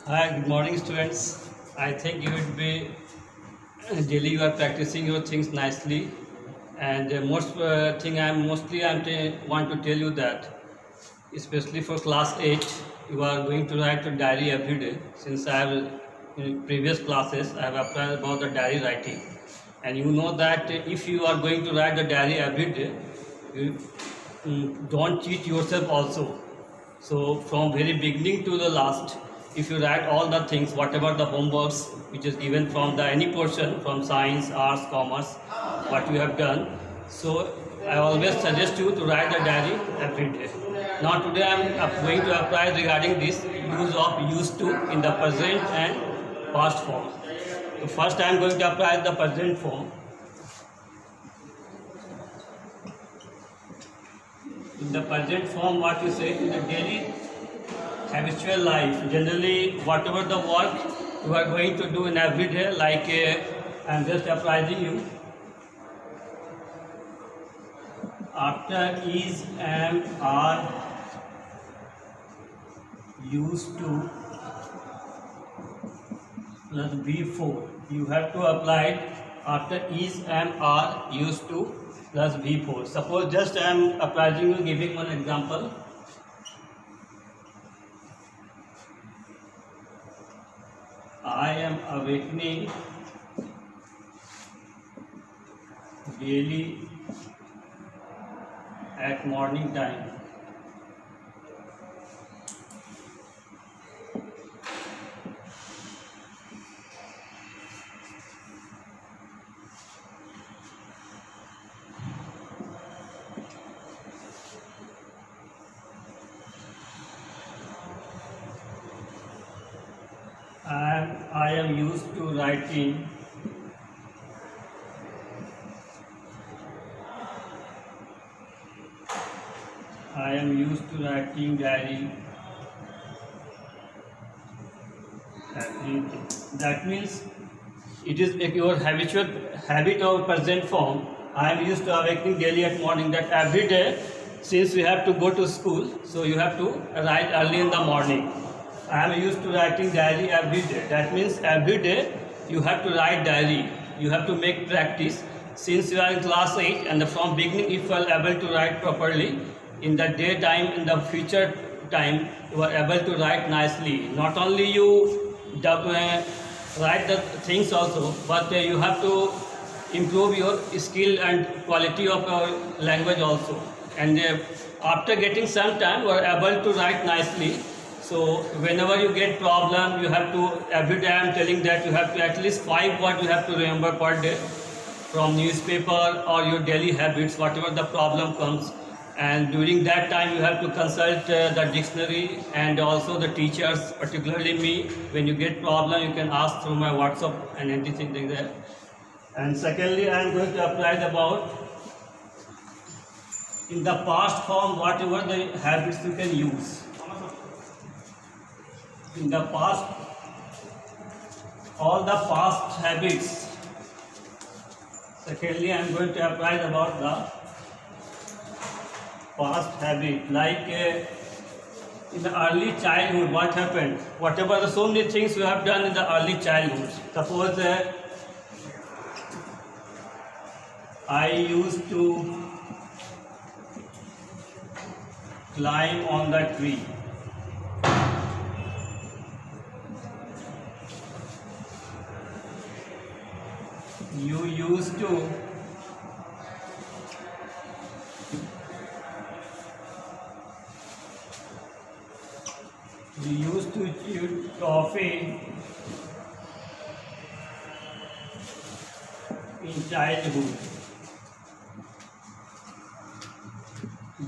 Hi, good morning, students. I think you would be daily you are practicing your things nicely, and most thing want to tell you that, especially for class 8, you are going to write a diary every day. Since I have in previous classes, I have applied about the diary writing, and you know that if you are going to write the diary every day, you don't cheat yourself also. So from very beginning to the last, if you write all the things, whatever the homeworks which is given from the any portion from science, arts, commerce, what you have done, so I always suggest you to write the diary every day. Now today I am going to apply regarding this use of used to in the present and past form. So first I am going to apply the present form. In the present form, what you say in the daily habitual life, generally whatever the work you are going to do in every day, like I am just apprising you. After is, am, are, used to plus before, you have to apply it after is, am, are, used to plus before. Suppose just I am apprising you, giving one example. I am awakening daily at morning time. I am used to writing diary every day. That means it is your habitual habit of present form. I am used to awakening daily at morning. That every day, since we have to go to school, so you have to write early in the morning. I am used to writing diary every day. That means every day you have to write diary. You have to make practice. Since you are in class 8 and from beginning if you are able to write properly, in the daytime, in the future time, you are able to write nicely. Not only you write the things also, but you have to improve your skill and quality of your language also. And after getting some time, you are able to write nicely. So whenever you get problem, you have to, every day I am telling that you have to at least 5 words you have to remember per day from newspaper or your daily habits, whatever the problem comes. And during that time you have to consult the dictionary and also the teachers, particularly me. When you get problem, you can ask through my WhatsApp and anything like that. And secondly, I am going to apply about in the past form whatever the habits you can use. In the past, all the past habits. Secondly, I am going to apply about the past habit, like in the early childhood, what happened? Whatever the so many things we have done in the early childhood. Suppose I used to climb on the tree. You used to chew toffee in childhood.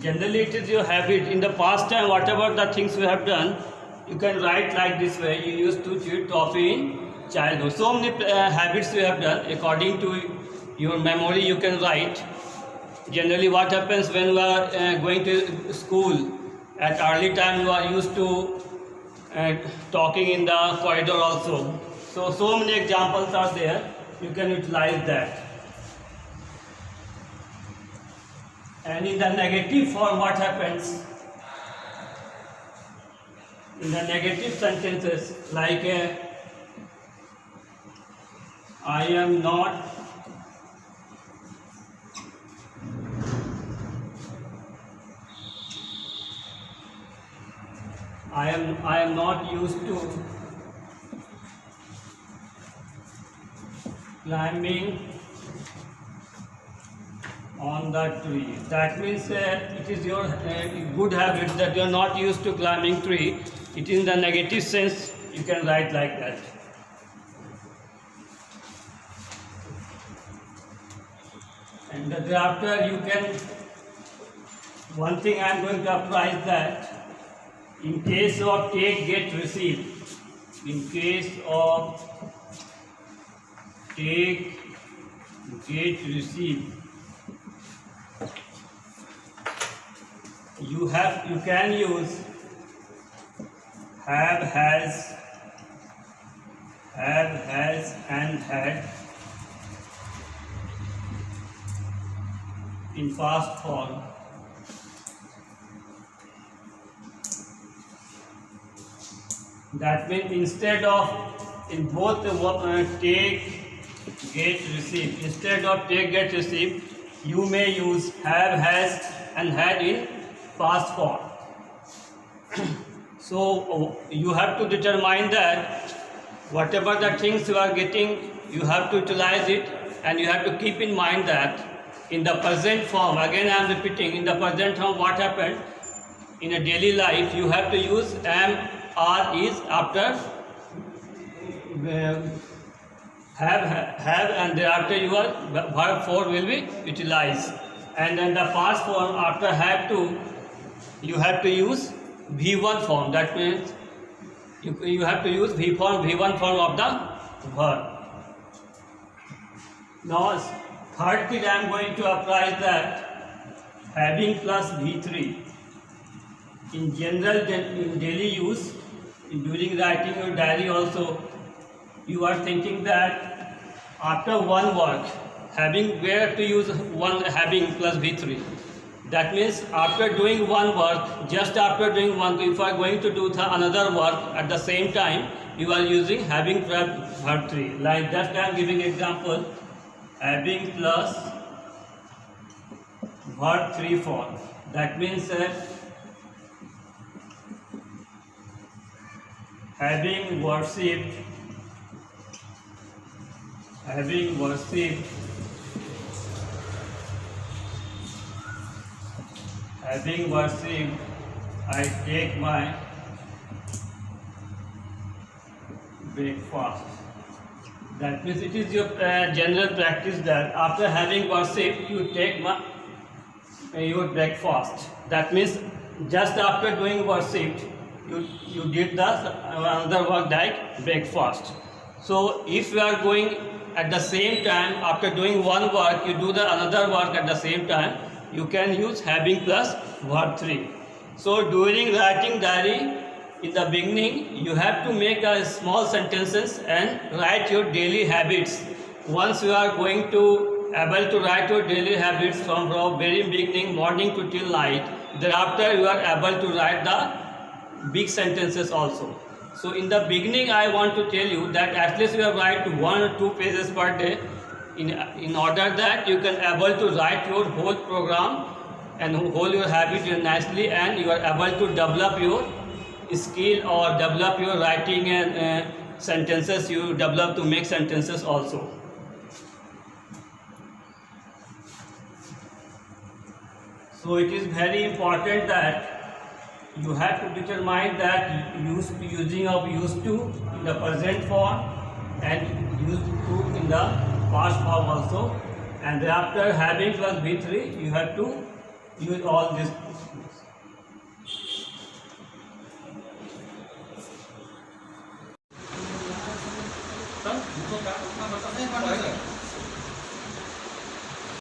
Generally, it is your habit. In the past time, whatever the things we have done, you can write like this way. You used to chew toffee in childhood. So many habits we have done. According to your memory, you can write. Generally, what happens when we are going to school, at early time you are used to talking in the corridor also. So many examples are there. You can utilize that. And in the negative form, what happens? in the negative sentences like I am not used to climbing on the tree. That means it is your good habit that you are not used to climbing tree. It is in the negative sense. You can write like that. And thereafter you can. One thing I am going to apply is that in case of take, get, receive. In case of take, get, receive. You can use have, has, and had in past form. That means instead of in both take, get, receive, instead of take, get, receive, you may use have, has, and had in past form. So you have to determine that whatever the things you are getting, you have to utilize it, and you have to keep in mind that in the present form, again I am repeating, in the present form what happened in a daily life, you have to use am, are, is after have, and thereafter your verb for will be utilized. And then the past form after have to, you have to use V1 form. That means you have to use V1 form of the verb. Now third thing I am going to apply is that having plus V3 in general, in daily use, during writing your diary also, you are thinking that after one work, having, where to use one having plus V3. That means after doing one work, just after doing one, if you are going to do another work at the same time, you are using having verb 3. Like that I am giving example, having plus verb 3 form. That means having worshipped, I take my breakfast. That means it is your general practice that after having worshipped, you take your breakfast. That means just after doing worship, you did the another work like breakfast. So if you are going at the same time, after doing one work, you do the another work at the same time, you can use having plus verb 3. So during writing diary, in the beginning, you have to make a small sentences and write your daily habits. Once you are going to able to write your daily habits from very beginning, morning to till night, thereafter you are able to write the big sentences also. So in the beginning, I want to tell you that at least you have write 1 or 2 pages per day, in order that you can able to write your whole program and whole your habit nicely, and you are able to develop your skill or develop your writing and sentences. You develop to make sentences also. So it is very important that you have to determine that using of used to in the present form and used to in the past form also, and thereafter having plus V3, you have to use all this. Bukan,